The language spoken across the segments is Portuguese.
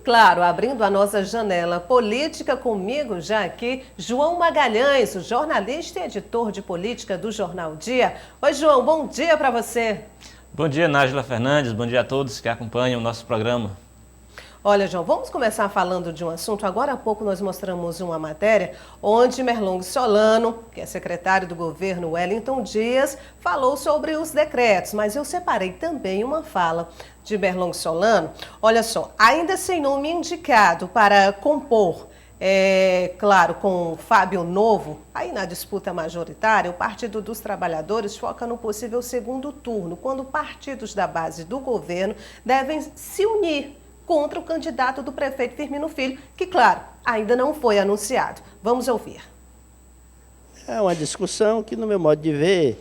Claro, abrindo a nossa janela política comigo já aqui, João Magalhães, o jornalista e editor de política do Jornal Dia. Oi, João, bom dia para você. Bom dia, Nájila Fernandes, bom dia a todos que acompanham o nosso programa. Olha, João, vamos começar falando de um assunto. Agora há pouco nós mostramos uma matéria onde Merlong Solano, que é secretário do governo Wellington Dias, falou sobre os decretos, mas eu separei também uma fala de Merlong Solano. Olha só, ainda sem nome indicado para compor, claro, com Fábio Novo, aí na disputa majoritária, o Partido dos Trabalhadores foca no possível segundo turno, quando partidos da base do governo devem se unir contra o candidato do prefeito Firmino Filho, que, claro, ainda não foi anunciado. Vamos ouvir. É uma discussão que, no meu modo de ver,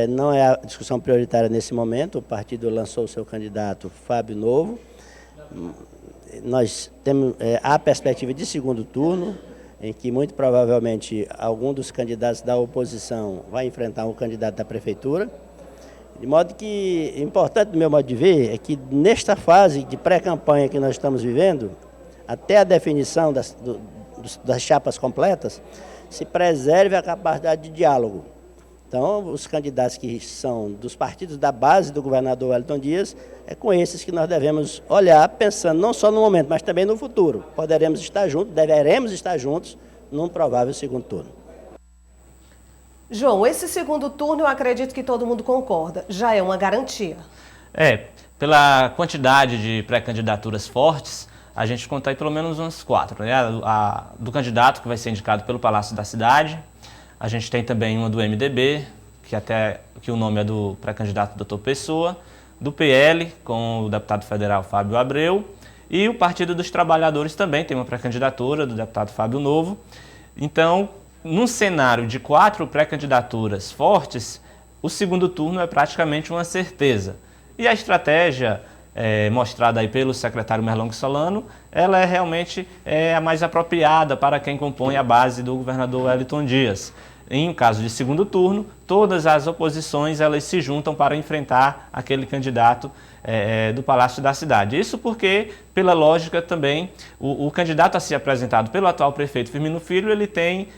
não é a discussão prioritária nesse momento. O partido lançou o seu candidato, Fábio Novo. Nós temos a perspectiva de segundo turno, em que muito provavelmente algum dos candidatos da oposição vai enfrentar um candidato da prefeitura. De modo que, importante do meu modo de ver, é que nesta fase de pré-campanha que nós estamos vivendo, até a definição das chapas completas, se preserve a capacidade de diálogo. Então, os candidatos que são dos partidos da base do governador Wellington Dias, é com esses que nós devemos olhar, pensando não só no momento, mas também no futuro. Poderemos estar juntos, deveremos estar juntos num provável segundo turno. João, esse segundo turno eu acredito que todo mundo concorda, já é uma garantia. Pela quantidade de pré-candidaturas fortes, a gente conta aí pelo menos umas 4. Né? A do candidato que vai ser indicado pelo Palácio da Cidade, a gente tem também uma do MDB, que o nome é do pré-candidato Dr. Pessoa, do PL, com o deputado federal Fábio Abreu, e o Partido dos Trabalhadores também tem uma pré-candidatura do deputado Fábio Novo. Então, num cenário de 4 pré-candidaturas fortes, o segundo turno é praticamente uma certeza. E a estratégia mostrada aí pelo secretário Merlong Solano, ela é realmente a mais apropriada para quem compõe a base do governador Wellington Dias. Em caso de segundo turno, todas as oposições elas se juntam para enfrentar aquele candidato do Palácio da Cidade. Isso porque, pela lógica também, o candidato a ser apresentado pelo atual prefeito Firmino Filho, ele tem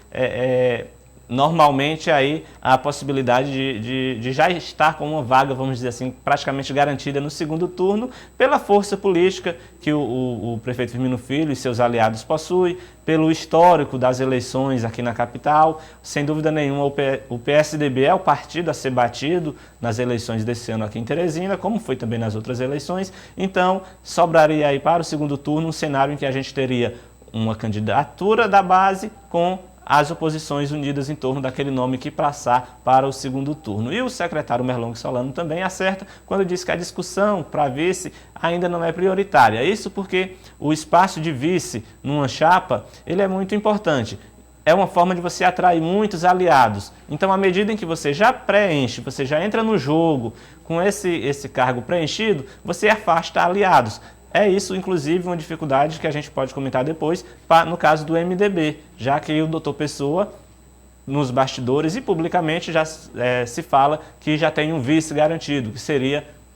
normalmente aí a possibilidade de já estar com uma vaga, vamos dizer assim, praticamente garantida no segundo turno, pela força política que o prefeito Firmino Filho e seus aliados possuem, pelo histórico das eleições aqui na capital. Sem dúvida nenhuma, o PSDB é o partido a ser batido nas eleições desse ano aqui em Teresina, como foi também nas outras eleições. Então, sobraria aí para o segundo turno um cenário em que a gente teria uma candidatura da base com as oposições unidas em torno daquele nome que passar para o segundo turno. E o secretário Merlong Solano também acerta quando diz que a discussão para vice ainda não é prioritária. Isso porque o espaço de vice numa chapa, ele é muito importante. É uma forma de você atrair muitos aliados. Então, à medida em que você já preenche, você já entra no jogo com esse cargo preenchido, você afasta aliados. É isso, inclusive, uma dificuldade que a gente pode comentar depois no caso do MDB, já que o doutor Pessoa, nos bastidores e publicamente, já se fala que já tem um vice garantido,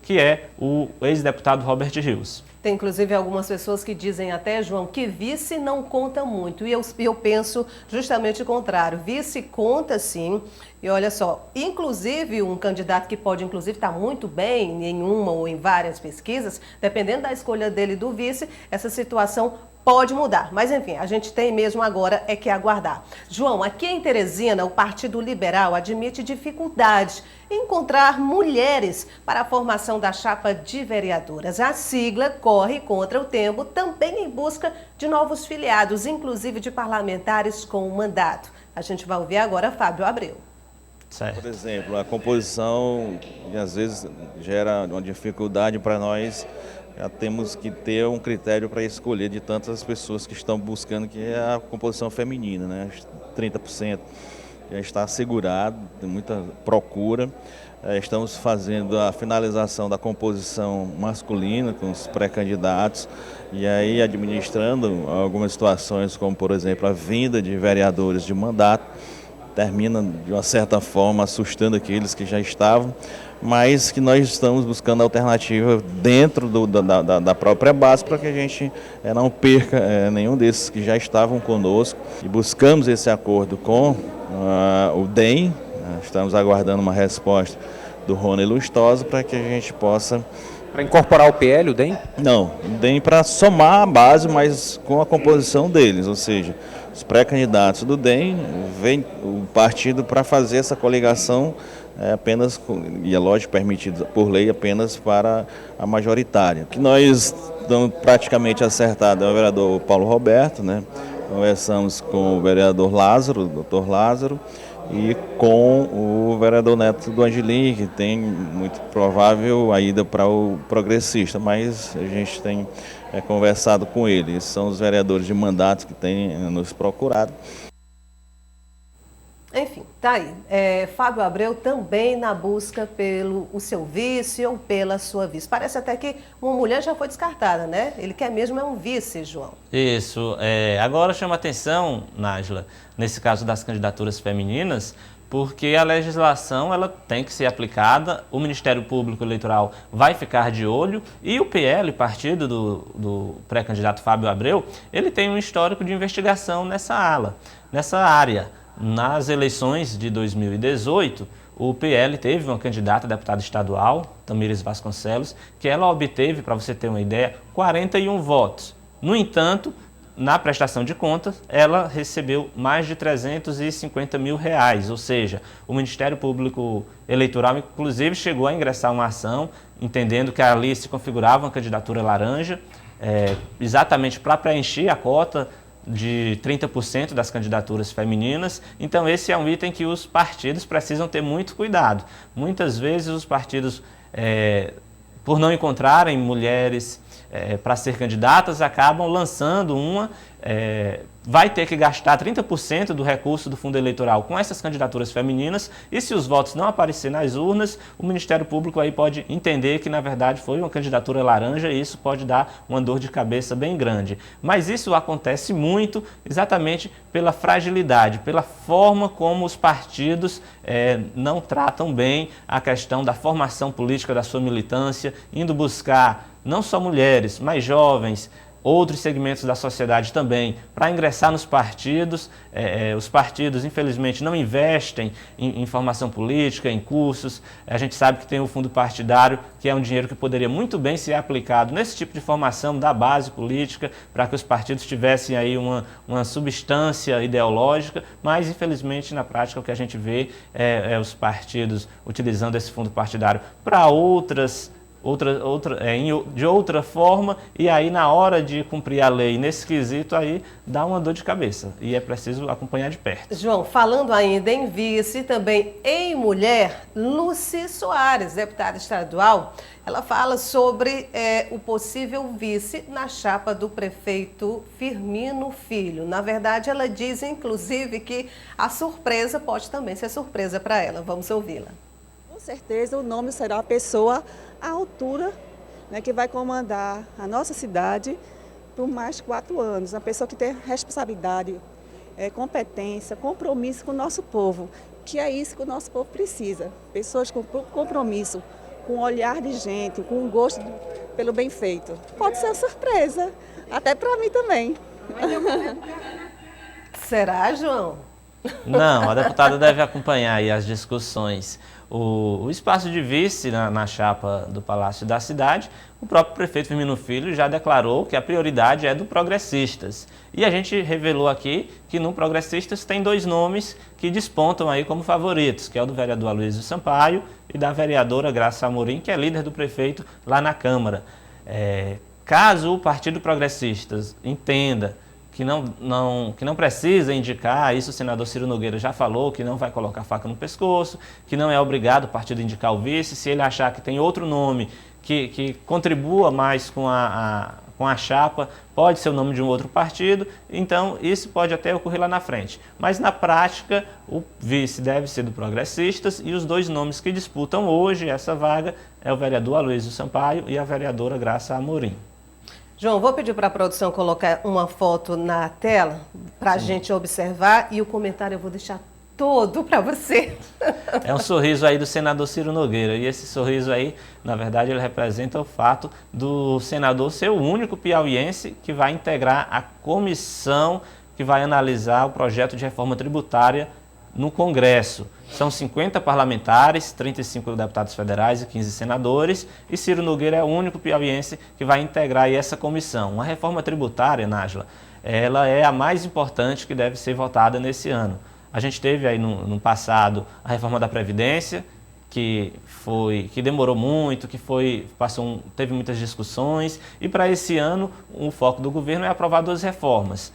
que é o ex-deputado Robert Rios. Tem, inclusive, algumas pessoas que dizem até, João, que vice não conta muito. E eu penso justamente o contrário. Vice conta, sim. E olha só, inclusive, um candidato que pode, inclusive, estar muito bem em uma ou em várias pesquisas, dependendo da escolha dele do vice, essa situação pode mudar. Mas, enfim, a gente tem mesmo agora que aguardar. João, aqui em Teresina, o Partido Liberal admite dificuldade em encontrar mulheres para a formação da chapa de vereadoras. A sigla corre contra o tempo, também em busca de novos filiados, inclusive de parlamentares com mandato. A gente vai ouvir agora Fábio Abreu. Certo. Por exemplo, a composição às vezes gera uma dificuldade para nós. Já temos que ter um critério para escolher de tantas pessoas que estão buscando, que é a composição feminina, né? 30% já está assegurado, tem muita procura. Estamos fazendo a finalização da composição masculina com os pré-candidatos e aí administrando algumas situações, como por exemplo a vinda de vereadores de mandato, termina de uma certa forma assustando aqueles que já estavam. mas que nós estamos buscando alternativa dentro da própria base para que a gente não perca nenhum desses que já estavam conosco. E buscamos esse acordo com o DEM, estamos aguardando uma resposta do Rony Lustosa para que a gente possa... Para incorporar o PL, o DEM? Não, o DEM para somar a base, mas com a composição deles, ou seja, os pré-candidatos do DEM, vem o partido para fazer essa coligação apenas, e é lógico, permitido por lei apenas para a majoritária. Que nós estamos praticamente acertados é o vereador Paulo Roberto, né? Conversamos com o vereador Lázaro, o doutor Lázaro, e com o vereador Neto do Angelim, que tem muito provável a ida para o progressista, mas a gente tem conversado com ele. Esses são os vereadores de mandatos que têm nos procurado. Enfim, tá aí. Fábio Abreu também na busca pelo o seu vice ou pela sua vice. Parece até que uma mulher já foi descartada, né? Ele quer mesmo um vice, João. Isso. Agora chama atenção, Nájila, nesse caso das candidaturas femininas, porque a legislação ela tem que ser aplicada, o Ministério Público Eleitoral vai ficar de olho e o PL, partido do pré-candidato Fábio Abreu, ele tem um histórico de investigação nessa área. Nas eleições de 2018, o PL teve uma candidata a deputada estadual, Tamires Vasconcelos, que ela obteve, para você ter uma ideia, 41 votos. No entanto, na prestação de contas, ela recebeu mais de R$350 mil, ou seja, o Ministério Público Eleitoral, inclusive, chegou a ingressar uma ação, entendendo que ali se configurava uma candidatura laranja, exatamente para preencher a cota de 30% das candidaturas femininas. Então esse é um item que os partidos precisam ter muito cuidado. Muitas vezes os partidos, por não encontrarem mulheres para ser candidatas, acabam lançando vai ter que gastar 30% do recurso do fundo eleitoral com essas candidaturas femininas e se os votos não aparecerem nas urnas, o Ministério Público aí pode entender que na verdade foi uma candidatura laranja e isso pode dar uma dor de cabeça bem grande. Mas isso acontece muito exatamente pela fragilidade, pela forma como os partidos não tratam bem a questão da formação política da sua militância, indo buscar não só mulheres, mas jovens, outros segmentos da sociedade também, para ingressar nos partidos. Os partidos, infelizmente, não investem em formação política, em cursos. A gente sabe que tem o fundo partidário, que é um dinheiro que poderia muito bem ser aplicado nesse tipo de formação da base política, para que os partidos tivessem aí uma substância ideológica, mas, infelizmente, na prática, o que a gente vê os partidos utilizando esse fundo partidário para de outra forma, e aí na hora de cumprir a lei nesse quesito aí dá uma dor de cabeça e é preciso acompanhar de perto. João, falando ainda em vice, também em mulher, Lucy Soares, deputada estadual, ela fala sobre o possível vice na chapa do prefeito Firmino Filho. Na verdade, ela diz inclusive que a surpresa pode também ser surpresa para ela. Vamos ouvi-la. Com certeza o nome será a pessoa à altura, né, que vai comandar a nossa cidade por mais 4 anos. Uma pessoa que tem responsabilidade, competência, compromisso com o nosso povo, que é isso que o nosso povo precisa. Pessoas com compromisso, com olhar de gente, com um gosto pelo bem feito. Pode ser uma surpresa, até para mim também. Será, João? Não, a deputada deve acompanhar aí as discussões. O espaço de vice na chapa do Palácio da Cidade, o próprio prefeito Firmino Filho já declarou que a prioridade é do Progressistas. E a gente revelou aqui que no Progressistas tem 2 nomes que despontam aí como favoritos, que é o do vereador Aloysio Sampaio e da vereadora Graça Amorim, que é líder do prefeito lá na Câmara. Caso o Partido Progressistas entenda que não precisa indicar, isso o senador Ciro Nogueira já falou, que não vai colocar faca no pescoço, que não é obrigado o partido a indicar o vice, se ele achar que tem outro nome que contribua mais com a chapa, pode ser o nome de um outro partido, então isso pode até ocorrer lá na frente. Mas na prática, o vice deve ser do Progressistas e os 2 nomes que disputam hoje essa vaga é o vereador Aloysio Sampaio e a vereadora Graça Amorim. João, vou pedir para a produção colocar uma foto na tela para a gente observar e o comentário eu vou deixar todo para você. É um sorriso aí do senador Ciro Nogueira. E esse sorriso aí, na verdade, ele representa o fato do senador ser o único piauiense que vai integrar a comissão que vai analisar o projeto de reforma tributária no Congresso. São 50 parlamentares, 35 deputados federais e 15 senadores, e Ciro Nogueira é o único piauiense que vai integrar aí essa comissão. Uma reforma tributária, Nájila, ela é a mais importante que deve ser votada nesse ano. A gente teve aí no passado a reforma da Previdência, que demorou muito, teve muitas discussões, e para esse ano o foco do governo é aprovar 2 reformas,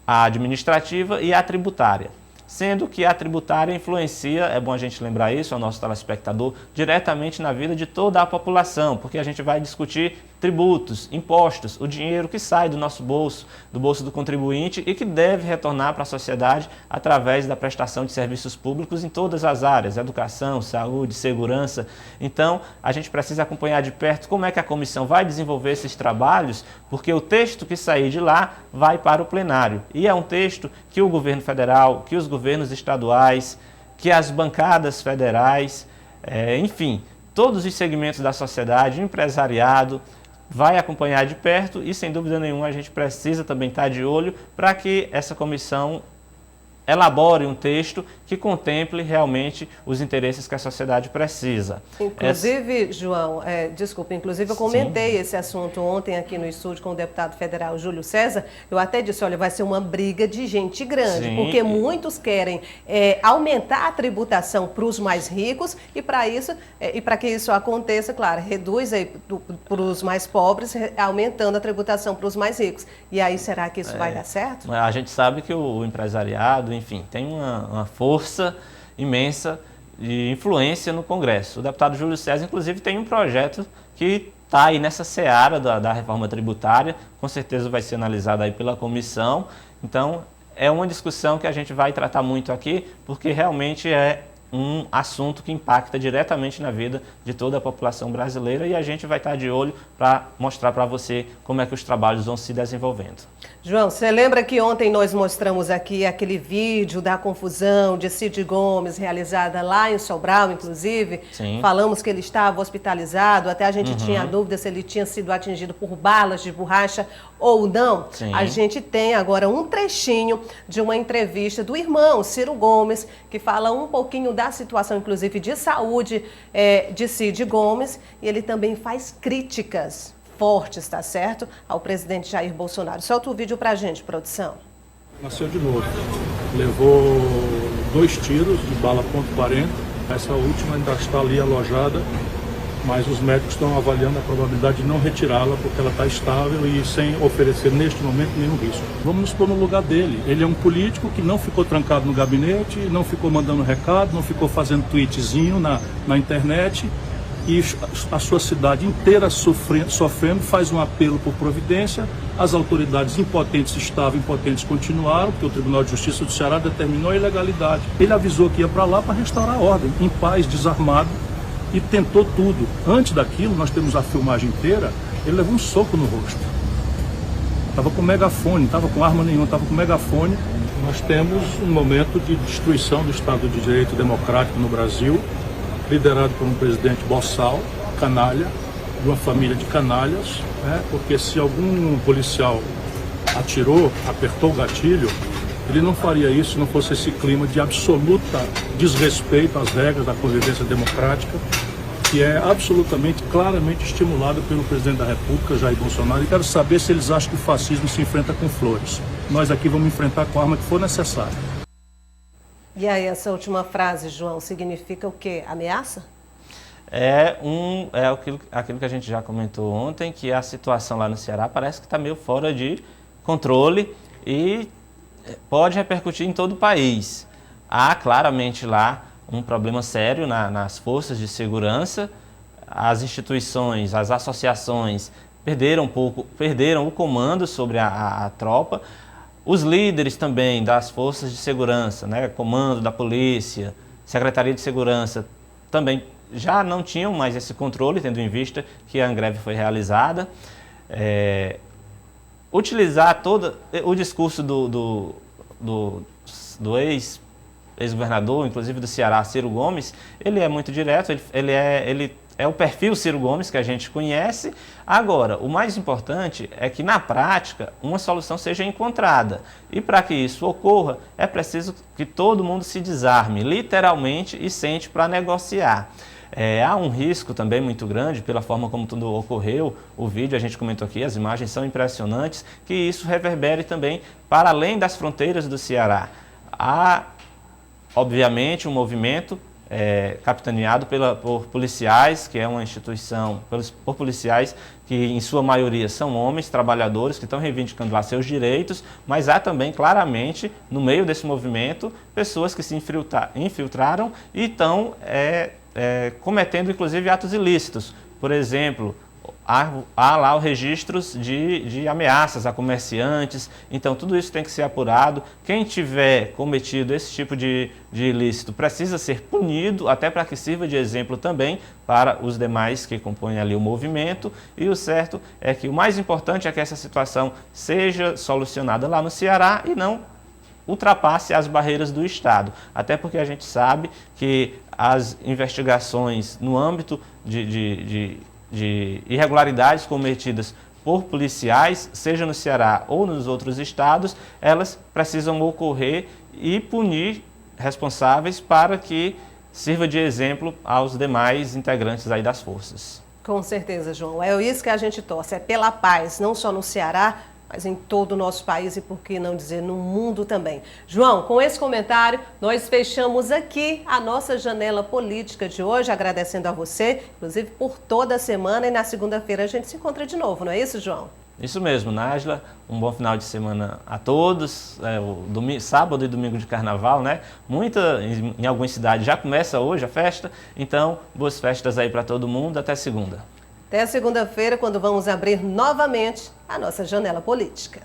a administrativa e a tributária. Sendo que a tributária influencia, é bom a gente lembrar isso, ao nosso telespectador, diretamente na vida de toda a população, porque a gente vai discutir tributos, impostos, o dinheiro que sai do nosso bolso, do bolso do contribuinte e que deve retornar para a sociedade através da prestação de serviços públicos em todas as áreas, educação, saúde, segurança. Então, a gente precisa acompanhar de perto como é que a comissão vai desenvolver esses trabalhos, porque o texto que sair de lá vai para o plenário. E é um texto que o governo federal, que os governos estaduais, que as bancadas federais, enfim, todos os segmentos da sociedade, o empresariado, vai acompanhar de perto e, sem dúvida nenhuma, a gente precisa também estar de olho para que essa comissão elabore um texto que contemple realmente os interesses que a sociedade precisa. Inclusive, João, inclusive eu comentei esse assunto ontem aqui no estúdio com o deputado federal Júlio César. Eu até disse, olha, vai ser uma briga de gente grande, porque muitos querem aumentar a tributação para os mais ricos e para que isso aconteça, claro, reduz aí para os mais pobres, aumentando a tributação para os mais ricos. E aí, será que isso vai dar certo? A gente sabe que o empresariado, enfim, tem uma força imensa de influência no Congresso. O deputado Júlio César, inclusive, tem um projeto que está aí nessa seara da reforma tributária, com certeza vai ser analisado aí pela comissão. Então, é uma discussão que a gente vai tratar muito aqui, porque realmente é um assunto que impacta diretamente na vida de toda a população brasileira e a gente vai estar de olho para mostrar para você como é que os trabalhos vão se desenvolvendo. João, você lembra que ontem nós mostramos aqui aquele vídeo da confusão de Cid Gomes, realizada lá em Sobral, inclusive? Sim. Falamos que ele estava hospitalizado, até a gente tinha dúvida se ele tinha sido atingido por balas de borracha ou não. Sim. A gente tem agora um trechinho de uma entrevista do irmão Ciro Gomes, que fala um pouquinho da situação, inclusive, de saúde de Cid Gomes, e ele também faz críticas fortes, tá certo, ao presidente Jair Bolsonaro. Solta o vídeo pra gente, produção. Nasceu de novo. Levou 2 tiros de bala .40. Essa última ainda está ali alojada, mas os médicos estão avaliando a probabilidade de não retirá-la porque ela está estável e sem oferecer neste momento nenhum risco. Vamos nos pôr no lugar dele. Ele é um político que não ficou trancado no gabinete, não ficou mandando recado, não ficou fazendo tweetzinho na internet, e a sua cidade inteira sofrendo, faz um apelo por providência. As autoridades impotentes estavam, impotentes continuaram, porque o Tribunal de Justiça do Ceará determinou a ilegalidade. Ele avisou que ia para lá para restaurar a ordem, em paz, desarmado, e tentou tudo. Antes daquilo, nós temos a filmagem inteira, ele levou um soco no rosto. Estava com megafone, não estava com arma nenhuma, estava com megafone. Nós temos um momento de destruição do Estado de Direito democrático no Brasil, liderado por um presidente boçal, canalha, de uma família de canalhas, né? Porque se algum policial atirou, apertou o gatilho, ele não faria isso se não fosse esse clima de absoluta desrespeito às regras da convivência democrática, que é absolutamente, claramente estimulado pelo presidente da República, Jair Bolsonaro. E quero saber se eles acham que o fascismo se enfrenta com flores. Nós aqui vamos enfrentar com a arma que for necessária. E aí, essa última frase, João, significa o quê? Ameaça? Aquilo que a gente já comentou ontem, que a situação lá no Ceará parece que está meio fora de controle e pode repercutir em todo o país. Há claramente lá um problema sério nas forças de segurança, as instituições, as associações perderam o comando sobre a tropa. Os líderes também das forças de segurança, né, comando da polícia, Secretaria de Segurança, também já não tinham mais esse controle, tendo em vista que a greve foi realizada. Utilizar todo o discurso do ex-governador, inclusive do Ceará, Ciro Gomes, ele é muito direto, ele é o perfil Ciro Gomes que a gente conhece. Agora, o mais importante é que na prática uma solução seja encontrada. E para que isso ocorra, é preciso que todo mundo se desarme, literalmente, e sente para negociar. Há um risco também muito grande pela forma como tudo ocorreu, o vídeo a gente comentou aqui, as imagens são impressionantes, que isso reverbere também para além das fronteiras do Ceará. Há, obviamente, um movimento capitaneado por policiais, que é uma instituição, por policiais que em sua maioria são homens, trabalhadores, que estão reivindicando lá seus direitos, mas há também claramente, no meio desse movimento, pessoas que se infiltraram e estão cometendo inclusive atos ilícitos. Por exemplo, há lá registros de ameaças a comerciantes, então tudo isso tem que ser apurado. Quem tiver cometido esse tipo de ilícito precisa ser punido, até para que sirva de exemplo também para os demais que compõem ali o movimento. E o certo é que o mais importante é que essa situação seja solucionada lá no Ceará e não ultrapasse as barreiras do Estado, até porque a gente sabe que as investigações no âmbito de irregularidades cometidas por policiais, seja no Ceará ou nos outros estados, elas precisam ocorrer e punir responsáveis para que sirva de exemplo aos demais integrantes aí das forças. Com certeza, João. É isso que a gente torce, é pela paz, não só no Ceará, mas em todo o nosso país e, por que não dizer, no mundo também. João, com esse comentário, nós fechamos aqui a nossa janela política de hoje, agradecendo a você, inclusive, por toda a semana, e na segunda-feira a gente se encontra de novo, não é isso, João? Isso mesmo, Nájila. Um bom final de semana a todos. Sábado e domingo de carnaval, né? Em algumas cidades já começa hoje a festa, então boas festas aí para todo mundo. Até segunda. Até segunda-feira, quando vamos abrir novamente a nossa janela política.